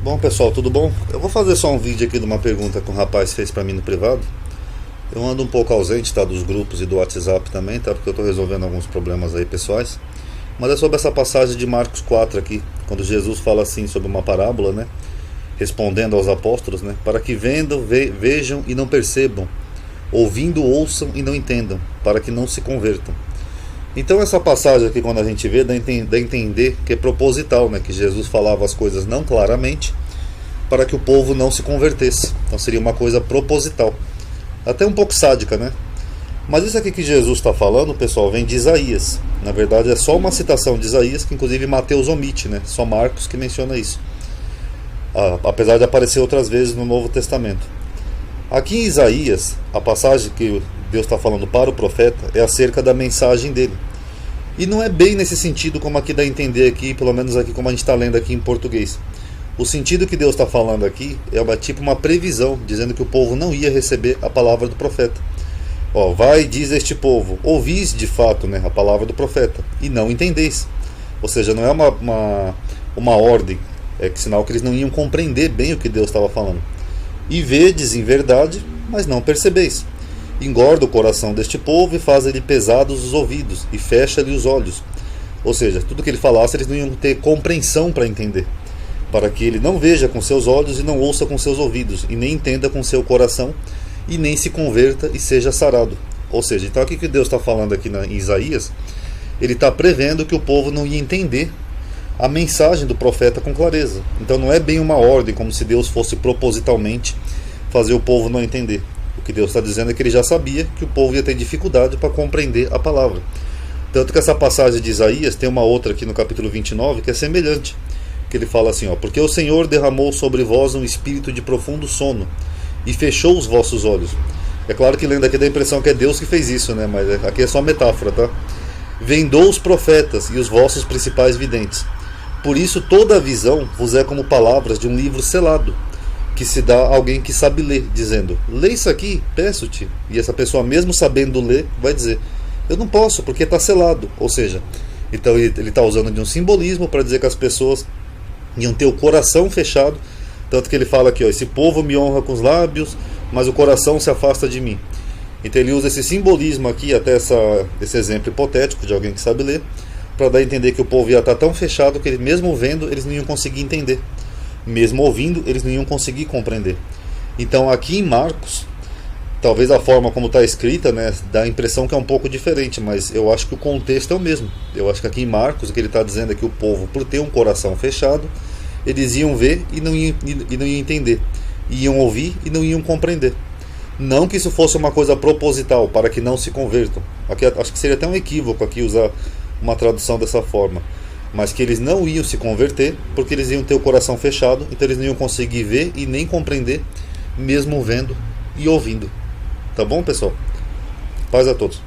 Bom, pessoal, tudo bom? Eu vou fazer só um vídeo aqui de uma pergunta que um rapaz fez pra mim no privado. Eu ando um pouco ausente, tá, dos grupos e do WhatsApp também, tá, porque eu tô resolvendo alguns problemas aí pessoais. Mas é sobre essa passagem de Marcos 4 aqui, quando Jesus fala assim sobre uma parábola, né, respondendo aos apóstolos, né, para que vendam, vejam e não percebam, ouvindo, ouçam e não entendam, para que não se convertam. Então essa passagem aqui, quando a gente vê, dá a entender que é proposital, né? Que Jesus falava as coisas não claramente para que o povo não se convertesse. Então seria uma coisa proposital. Até um pouco sádica, né? Mas isso aqui que Jesus está falando, pessoal, vem de Isaías. Na verdade é só uma citação de Isaías, que inclusive Mateus omite, né? Só Marcos que menciona isso. Apesar de aparecer outras vezes no Novo Testamento. Aqui em Isaías, a passagem que Deus está falando para o profeta é acerca da mensagem dele. E não é bem nesse sentido como aqui dá a entender aqui, pelo menos aqui como a gente está lendo aqui em português. O sentido que Deus está falando aqui é uma previsão, dizendo que o povo não ia receber a palavra do profeta. Vai, diz este povo, ouvis de fato, né, a palavra do profeta, e não entendeis. Ou seja, não é uma ordem, é que sinal que eles não iam compreender bem o que Deus estava falando. E vedes em verdade, mas não percebeis. Engorda o coração deste povo e faz-lhe pesados os ouvidos, e fecha-lhe os olhos. Ou seja, tudo que ele falasse eles não iam ter compreensão para entender. Para que ele não veja com seus olhos e não ouça com seus ouvidos, e nem entenda com seu coração, e nem se converta e seja sarado. Ou seja, então aqui que Deus está falando aqui em Isaías, ele está prevendo que o povo não ia entender a mensagem do profeta com clareza. Então não é bem uma ordem, como se Deus fosse propositalmente fazer o povo não entender. O que Deus está dizendo é que ele já sabia que o povo ia ter dificuldade para compreender a palavra. Tanto que essa passagem de Isaías tem uma outra aqui no capítulo 29 que é semelhante. Que ele fala assim, porque o Senhor derramou sobre vós um espírito de profundo sono e fechou os vossos olhos. É claro que lendo aqui dá a impressão que é Deus que fez isso, né? Mas aqui é só metáfora, tá? Vendou os profetas e os vossos principais videntes. Por isso toda a visão vos é como palavras de um livro selado, que se dá a alguém que sabe ler, dizendo, lê isso aqui, peço-te. E essa pessoa, mesmo sabendo ler, vai dizer, eu não posso, porque está selado. Ou seja, então ele está usando de um simbolismo para dizer que as pessoas iam ter o coração fechado. Tanto que ele fala aqui, esse povo me honra com os lábios, mas o coração se afasta de mim. Então ele usa esse simbolismo aqui, até esse exemplo hipotético de alguém que sabe ler, para dar a entender que o povo ia estar tão fechado que mesmo vendo, eles não iam conseguir entender. Mesmo ouvindo, eles não iam conseguir compreender. Então aqui em Marcos, talvez a forma como está escrita, né, dá a impressão que é um pouco diferente, mas eu acho que o contexto é o mesmo. Eu acho que aqui em Marcos, o que ele está dizendo é que o povo, por ter um coração fechado, eles iam ver e não iam entender. Iam ouvir e não iam compreender. Não que isso fosse uma coisa proposital, para que não se convertam. Aqui, acho que seria até um equívoco aqui usar uma tradução dessa forma. Mas que eles não iam se converter, porque eles iam ter o coração fechado, então eles não iam conseguir ver e nem compreender, mesmo vendo e ouvindo. Tá bom, pessoal? Paz a todos.